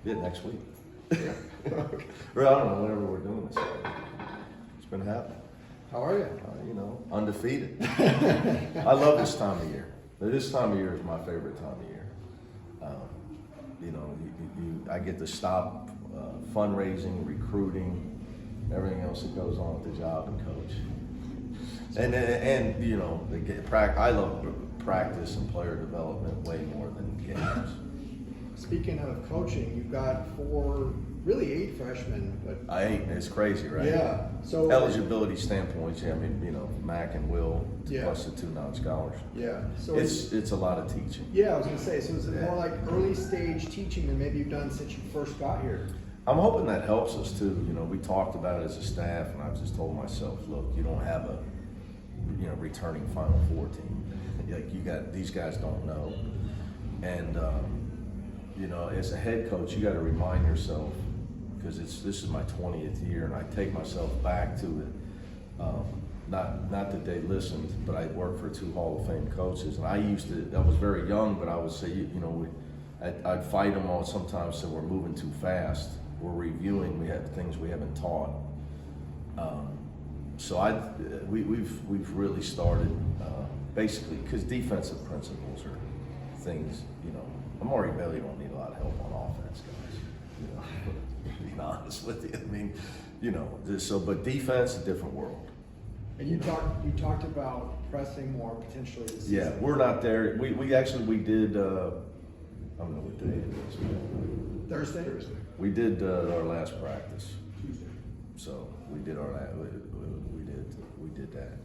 Yeah, next week. Yeah. Okay. Or I don't know, whenever we're doing this. It's been happening. How are you? You know, undefeated. I love this time of year. This time of year is my favorite time of year. You know, I get to stop fundraising, recruiting, everything else that goes on with the job and coach. And you know, I love practice and player development way more than games. Speaking of coaching, you've got 8 freshmen, but It's crazy, right? yeah. So Eligibility standpoints, yeah, I mean, you know, Mac and Will, Yeah. plus the 2 non-scholars. yeah. So It's a lot of teaching. yeah, I was gonna say. So is it Yeah. more like early stage teaching than maybe you've done since you first got here? I'm hoping that helps us too. You know, we talked about it as a staff, and I've just told myself, look, you don't have a, you know, returning Final Four team. Like these guys don't know, and you know, as a head coach, you got to remind yourself, because this is my 20th year, and I take myself back to it. Not that they listened, but I worked for 2 Hall of Fame coaches, and I was very young, but I would say, you know, I'd fight them all sometimes. So we're moving too fast. We're reviewing. We have things we haven't taught. So we've really started basically, because defensive principles are things, you know. Amari Bailey don't need a lot of help on offense, guys. You know, to be honest with you. I mean, you know, but defense, a different world. And you talked about pressing more potentially this season. Yeah, we're not there. We did. I don't know what day it is. Thursday. We did our last practice. Tuesday. So we did we did that.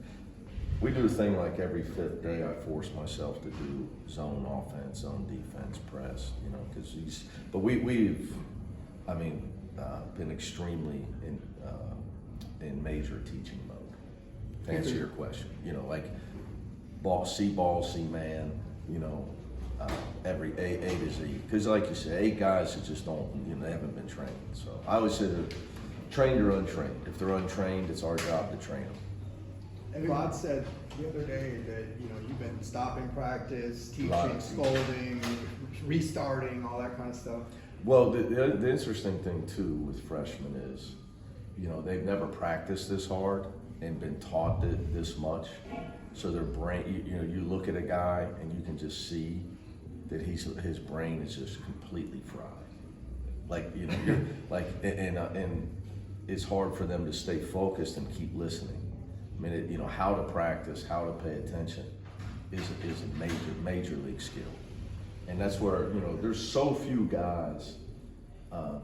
We do a thing like every 5th day. I force myself to do zone offense, zone defense, press. You know, because we've been extremely in major teaching mode. To answer your question, you know, like ball, see man. You know, every A to Z. Because like you said, 8 guys that just don't, you know, they haven't been trained. So I always say that trained or untrained. If they're untrained, it's our job to train them. And Rod said the other day that, you know, you've been stopping practice, teaching, scolding, restarting, all that kind of stuff. Well, the interesting thing too with freshmen is, you know, they've never practiced this hard and been taught this much. So their brain, you know, you look at a guy and you can just see that his brain is just completely fried. Like, you know, you're like, and it's hard for them to stay focused and keep listening. I mean, you know, how to practice, how to pay attention is a major league skill. And that's where, you know, there's so few guys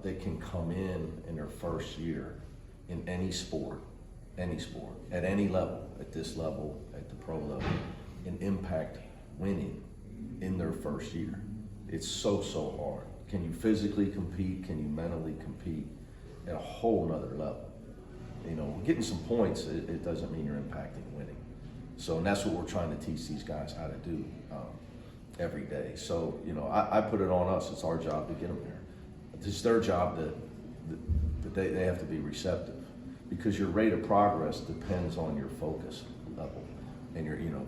that can come in their first year in any sport, at any level, at this level, at the pro level, and impact winning in their first year. It's so hard. Can you physically compete? Can you mentally compete at a whole nother level? You know, getting some points, it doesn't mean you're impacting winning. So, and that's what we're trying to teach these guys how to do every day. So, you know, I put it on us. It's our job to get them there. It's their job that they have to be receptive, because your rate of progress depends on your focus level. And your, you know,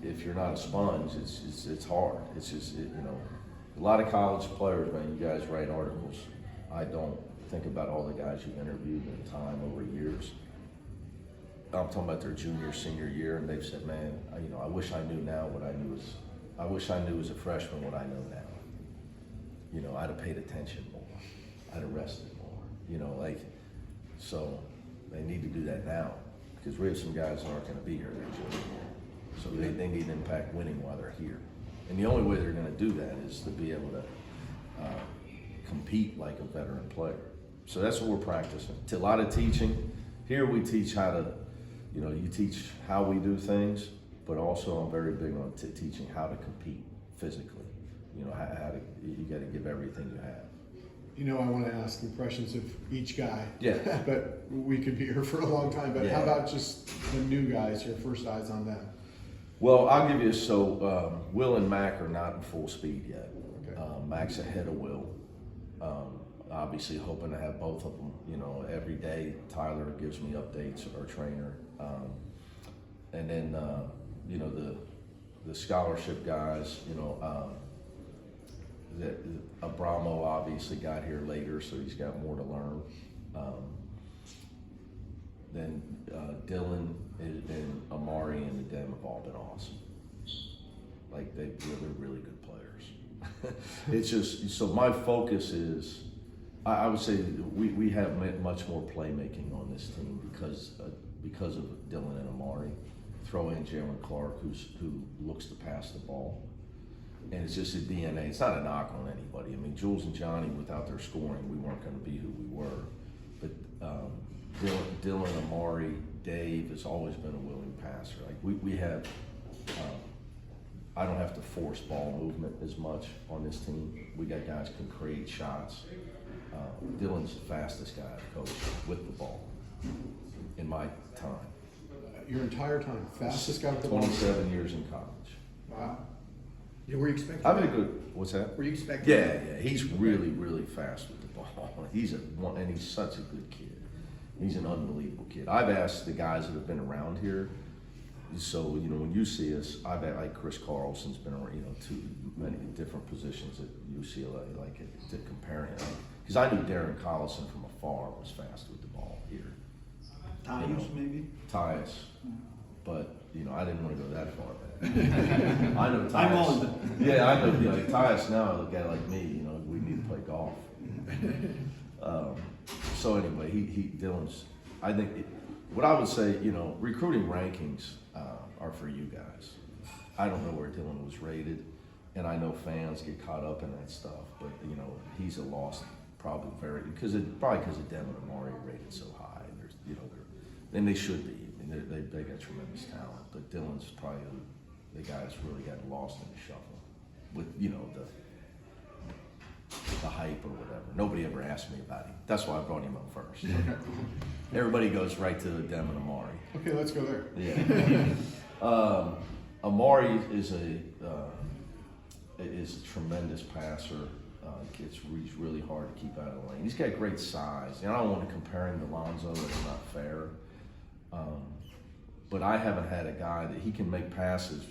if you're not a sponge, it's hard. It's just, you know, a lot of college players, man, you guys write articles. I don't think about all the guys you've interviewed in time over years. I'm talking about their junior, senior year, and they've said, man, I wish I knew now what I knew I wish I knew as a freshman what I know now. You know, I'd have paid attention more. I'd have rested more. You know, like, so they need to do that now, because we have some guys that aren't going to be here their junior year. So they need to impact winning while they're here. And the only way they're going to do that is to be able to compete like a veteran player. So that's what we're practicing. It's a lot of teaching. Here we teach how to, you know, you teach how we do things, but also I'm very big on teaching how to compete physically. You know, how to, you got to give everything you have. You know, I want to ask impressions of each guy. Yeah. But we could be here for a long time. But yeah. How about just the new guys, your first eyes on them? Well, I'll give you, Will and Mac are not in full speed yet. Okay. Mac's ahead of Will. Obviously hoping to have both of them, you know, every day. Tyler gives me updates, our trainer. And then, you know, the scholarship guys, you know, that Abramo obviously got here later, so he's got more to learn. Then Dylan and Amari and Aday have all been awesome. Like they're really good players. It's just, so my focus is, I would say we have much more playmaking on this team because of Dylan and Amari. Throw in Jalen Clark, who looks to pass the ball. And it's just a DNA. It's not a knock on anybody. I mean, Jules and Johnny, without their scoring, we weren't going to be who we were. But Dylan, Amari, Dave has always been a willing passer. Like we have, I don't have to force ball movement as much on this team. We got guys who can create shots. Dylan's the fastest guy I've coached with the ball in my time. Your entire time, fastest guy with the ball. 27 years in college. Wow. You were expecting? I've been good. What's that? Were you expecting? Yeah. He's really, really fast with the ball. And he's such a good kid. He's an unbelievable kid. I've asked the guys that have been around here. So when you see us, I've had like Chris Carlson's been around, too many different positions at UCLA, like to compare him. Because I knew Darren Collison from afar was fast with the ball here. Tyus, maybe? Tyus. But I didn't want to go that far back. I know Tyus. I'm old. Yeah, I know. Like Tyus now, a guy like me, we need to play golf. So anyway, Dylan's. I think what I would say, recruiting rankings are for you guys. I don't know where Dylan was rated, and I know fans get caught up in that stuff. But he's a loss, probably because of Dem and Amari are rated so high. And they should be. They got tremendous talent, but Dylan's probably the guy that's really gotten lost in the shuffle with the hype or whatever. Nobody ever asked me about him. That's why I brought him up first. Everybody goes right to Dem and Amari. Okay, let's go there. Yeah. Amari is a tremendous passer. He's really hard to keep out of the lane. He's got great size. I don't want to compare him to Lonzo. That's not fair. But I haven't had a guy that he can make passes.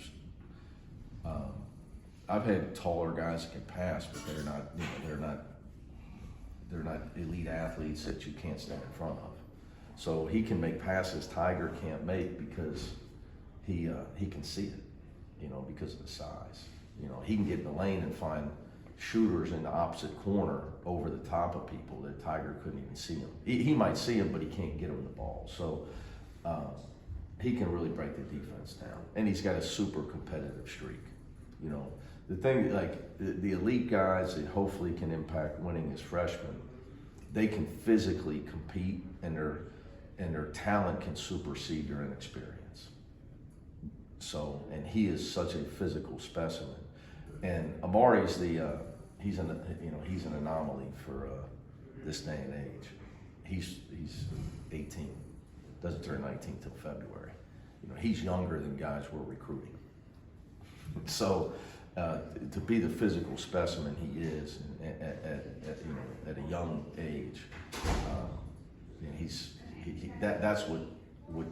I've had taller guys that can pass, but they're not elite athletes that you can't stand in front of. So he can make passes Tiger can't make because he can see it, because of the size. He can get in the lane and find shooters in the opposite corner over the top of people that Tiger couldn't even see him. He might see him, but he can't get him the ball. So he can really break the defense down. And he's got a super competitive streak. The thing, like the elite guys that hopefully can impact winning as freshmen, they can physically compete and their talent can supersede their inexperience. So, and he is such a physical specimen. And Amari's he's an anomaly for this day and age. He's 18, doesn't turn 19 till February. He's younger than guys we're recruiting. So to be the physical specimen he is at a young age, that's what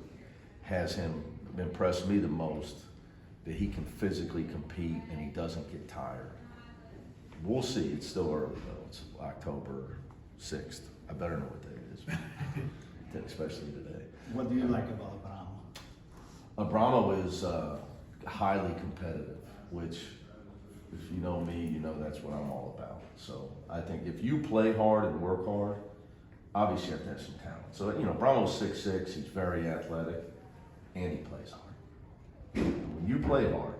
has him impressed me the most. That he can physically compete and he doesn't get tired. We'll see. It's still early though. It's October 6th. I better know what day it is, especially today. What do you like about Abramo? Abramo is highly competitive, which, if you know me, you know that's what I'm all about. So I think if you play hard and work hard, obviously you have to have some talent. So Abramo's 6'6", he's very athletic, and he plays hard. When you play hard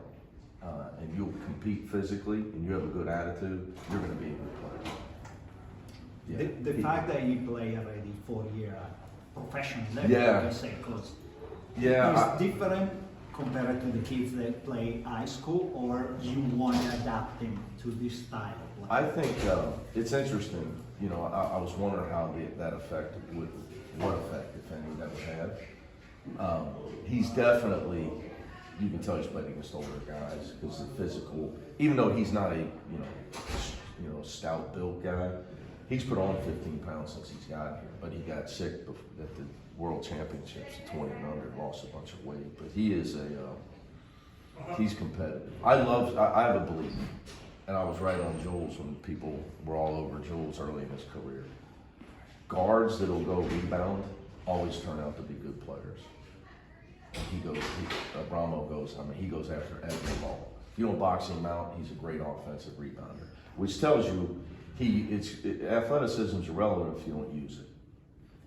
and you'll compete physically and you have a good attitude, you're going to be a good player. Yeah. The fact that you play already 4 years at professional level, Yeah. you say, because Yeah, it's different compared to the kids that play high school, or you want to adapt them to this style of play? I think it's interesting. I was wondering how that effect what effect, if any, that would have. He's definitely. You can tell he's played against older guys because the physical, even though he's not a stout built guy, he's put on 15 pounds since he's got here. But he got sick at the World Championships at 20 and under, lost a bunch of weight. But he is he's competitive. I have a belief and I was right on Jules when people were all over Jules early in his career. Guards that'll go rebound always turn out to be good players. Abramo goes, he goes after every ball. If you don't box him out, he's a great offensive rebounder, which tells you athleticism is irrelevant if you don't use it.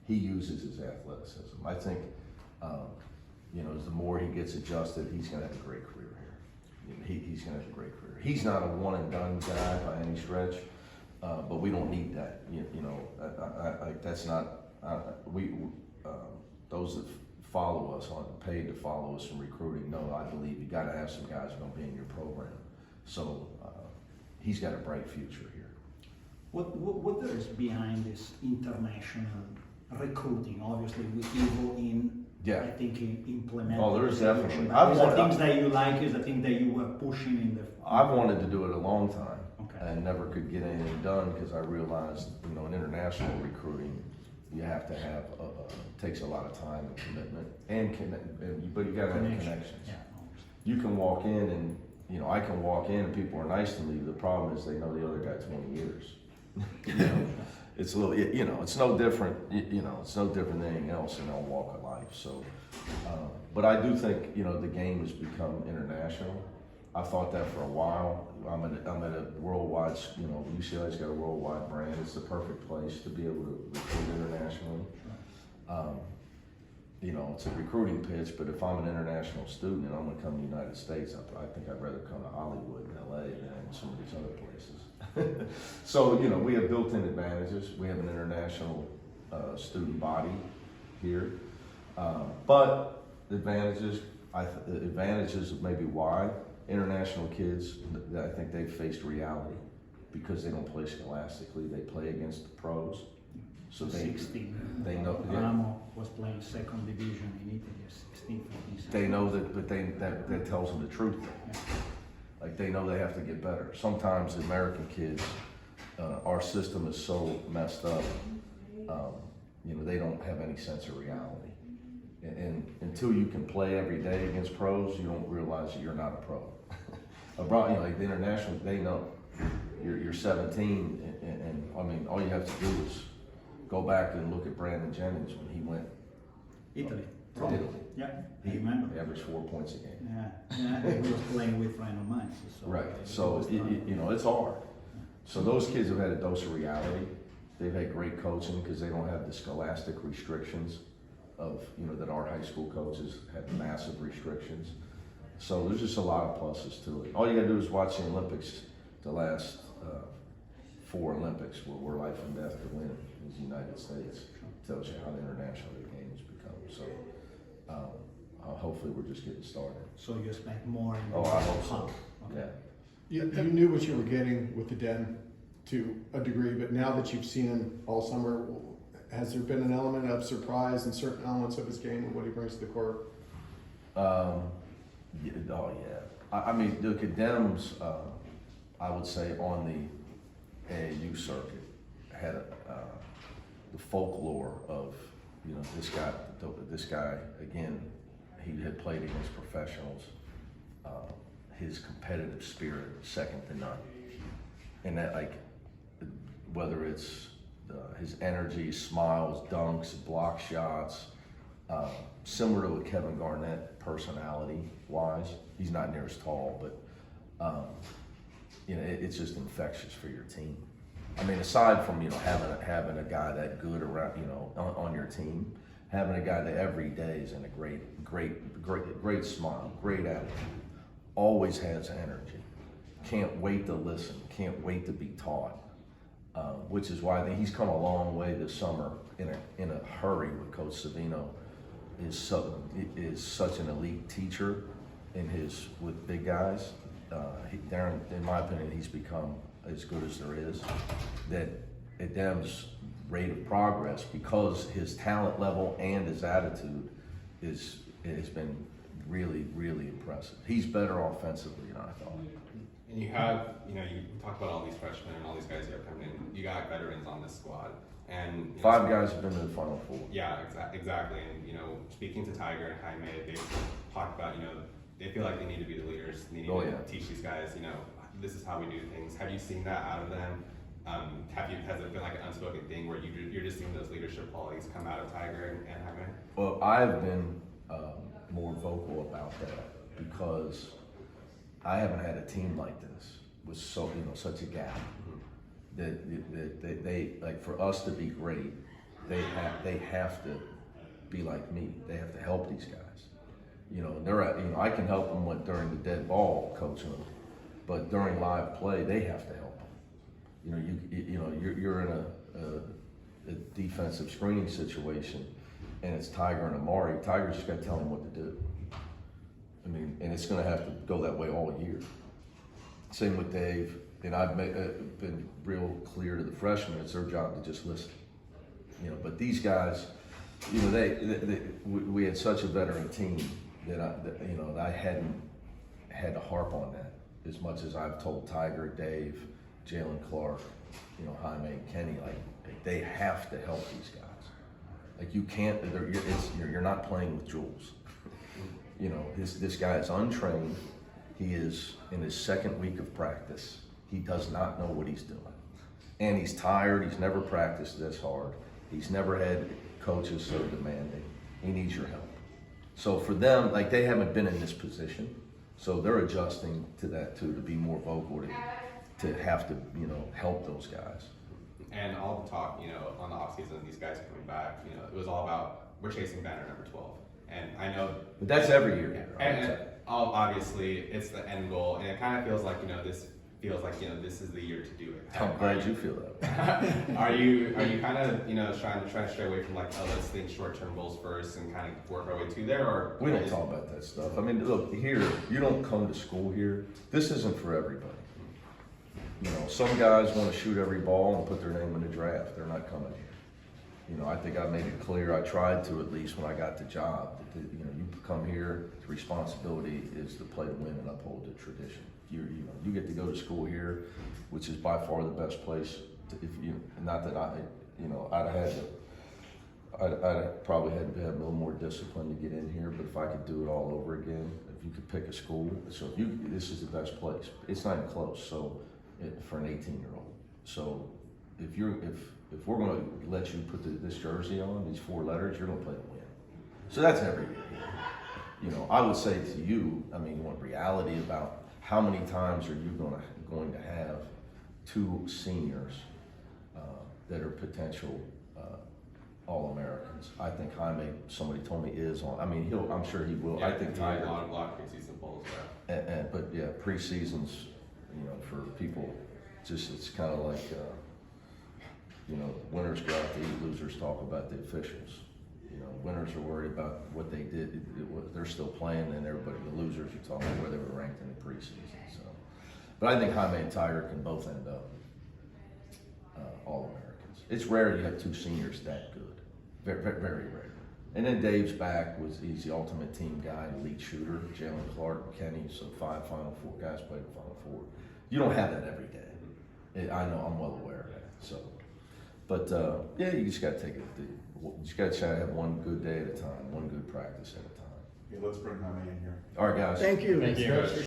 He uses his athleticism. I think, as the more he gets adjusted, he's going to have a great career here. He's going to have a great career. He's not a one and done guy by any stretch, but we don't need that. That's not those that follow us aren't paid to follow us in recruiting. No, I believe you got to have some guys who are going to be in your program. So he's got a bright future here. What there is behind this international recruiting? Obviously, with Evo in, I think, implementing. Oh, there's definitely. The things that you like is the thing that you were pushing in the. I've wanted to do it a long time, okay. and never could get anything done because I realized, in international recruiting, you have to have takes a lot of time and commitment, but you got to have connections. Yeah. You can walk in and I can walk in and people are nice to me. The problem is they know the other guy 20 years. It's a little, it's no different. It's no different than anything else in our walk of life. So, but I do think the game has become international. I thought that for a while. I'm at a worldwide. UCLA's got a worldwide brand. It's the perfect place to be able to recruit internationally. It's a recruiting pitch, but if I'm an international student and I'm going to come to the United States, I think I'd rather come to Hollywood and LA than some of these other places. So, we have built-in advantages. We have an international student body here. But the advantages of maybe why international kids, I think they've faced reality because they don't play scholastically. They play against the pros. So they know. Abramo was playing second division in Italy, 16, 15. They know that, but that tells them the truth. Yeah. Like they know they have to get better. Sometimes the American kids, our system is so messed up. They don't have any sense of reality. And until you can play every day against pros, you don't realize that you're not a pro. Like the international, they know you're 17, and all you have to do is go back and look at Brandon Jennings when he went Italy. to Italy. Yeah, I remember. He averaged 4 points a game. Yeah, he was playing with friend of mine. So Right. So it's hard. So those kids have had a dose of reality. They've had great coaching because they don't have the scholastic restrictions of that our high school coaches have massive restrictions. So there's just a lot of pluses to it. All you gotta do is watch the Olympics, the last 4 Olympics where we're life and death to win is the United States. Tells you how international the game has become. So hopefully we're just getting started. So you expect more? I hope so. Okay. Yeah. You knew what you were getting with the Den to a degree, but now that you've seen him all summer, has there been an element of surprise in certain elements of his game and what he brings to the court? Look at Dems, I would say on the AAU circuit had the folklore of this guy again. He had played against professionals. His competitive spirit second to none, and that whether it's his energy, smiles, dunks, block shots, similar to a Kevin Garnett personality-wise. He's not near as tall, but it's just infectious for your team. Aside from having a guy that good around on your team, having a guy that every day is in a great smile, great attitude, always has energy, can't wait to listen, can't wait to be taught. Which is why I think he's come a long way this summer in a hurry with Coach Savino. Is such an elite teacher with big guys. Darren, in my opinion, he's become as good as there is. That at Dem's rate of progress, because his talent level and his attitude has been really, really impressive. He's better offensively than I thought. And you have, you talk about all these freshmen and all these guys who are coming in. You got veterans on this squad, and 5 guys have been to the Final Four. Yeah, exactly. And speaking to Tiger and Jaime, they talked about they feel like they need to be the leaders. They need to teach these guys. this is how we do things. Have you seen that out of them? Has it been like an unspoken thing where you're just seeing those leadership qualities come out of Tiger and Jaime? Well, I've been more vocal about that because I haven't had a team like this with such a gap. That they like, for us to be great, they have to be like me. They have to help these guys. I can help them during the dead ball coaching them, but during live play they have to help them. You're in a defensive screening situation, and it's Tiger and Amari. Tiger's just got to tell him what to do. And it's going to have to go that way all year. Same with Dave. And I've been real clear to the freshmen, it's their job to just listen. But these guys, we had such a veteran team that I hadn't had to harp on that as much as I've told Tiger, Dave, Jalen Clark, Jaime, Kenny, like they have to help these guys. Like you can't, you're not playing with jewels. This guy is untrained. He is in his second week of practice. He does not know what he's doing. And he's tired. He's never practiced this hard. He's never had coaches so demanding. He needs your help. So for them, like they haven't been in this position. So they're adjusting to that too, to be more vocal, to have to, help those guys. And all the talk, on the offseason, these guys coming back, it was all about, we're chasing banner number 12. And I know. But that's every year. And obviously, it's the end goal. And it kind of feels like, this feels like, this is the year to do it. I'm glad you feel that. Are you kind of, trying to stray away from like, let's think short-term goals first and kind of work our way to there? Or we don't talk about that stuff. Look, here, you don't come to school here. This isn't for everybody. Some guys want to shoot every ball and put their name in the draft. They're not coming here. I think I made it clear, I tried to at least when I got the job, that you come here, the responsibility is to play to win and uphold the tradition. You get to go to school here, which is by far the best place. Not that I'd probably had to have a little more discipline to get in here, but if I could do it all over again, if you could pick a school, so this is the best place. It's not even close. So for an 18-year-old, so if we're going to let you put this jersey on, these 4 letters, you're going to play to win. So that's every year. I would say to you, what reality about how many times are you going to have 2 seniors that are potential All-Americans? I think Jaime, somebody told me, is on. I'm sure he will. Yeah, I think Tiger. A lot of preseason polls, But yeah, preseasons, for people, it's kind of like, winners go out to eat, losers talk about the officials. Winners are worried about what they did, they're still playing, and everybody, the losers are talking about where they were ranked in the preseason. So, but I think Jaime and Tiger can both end up All-Americans. It's rare you have 2 seniors that good, very, very, very rare. And then Dave's back, he's the ultimate team guy, elite shooter. Jalen Clark, Kenny, so 5 Final Four guys played the Final Four. You don't have that every day. I know, I'm well aware of that. So, but yeah, you just got to take it. You just got to try to have one good day at a time, one good practice at a time. Yeah, let's bring Jaime in here. All right, guys. Thank you. Thank you.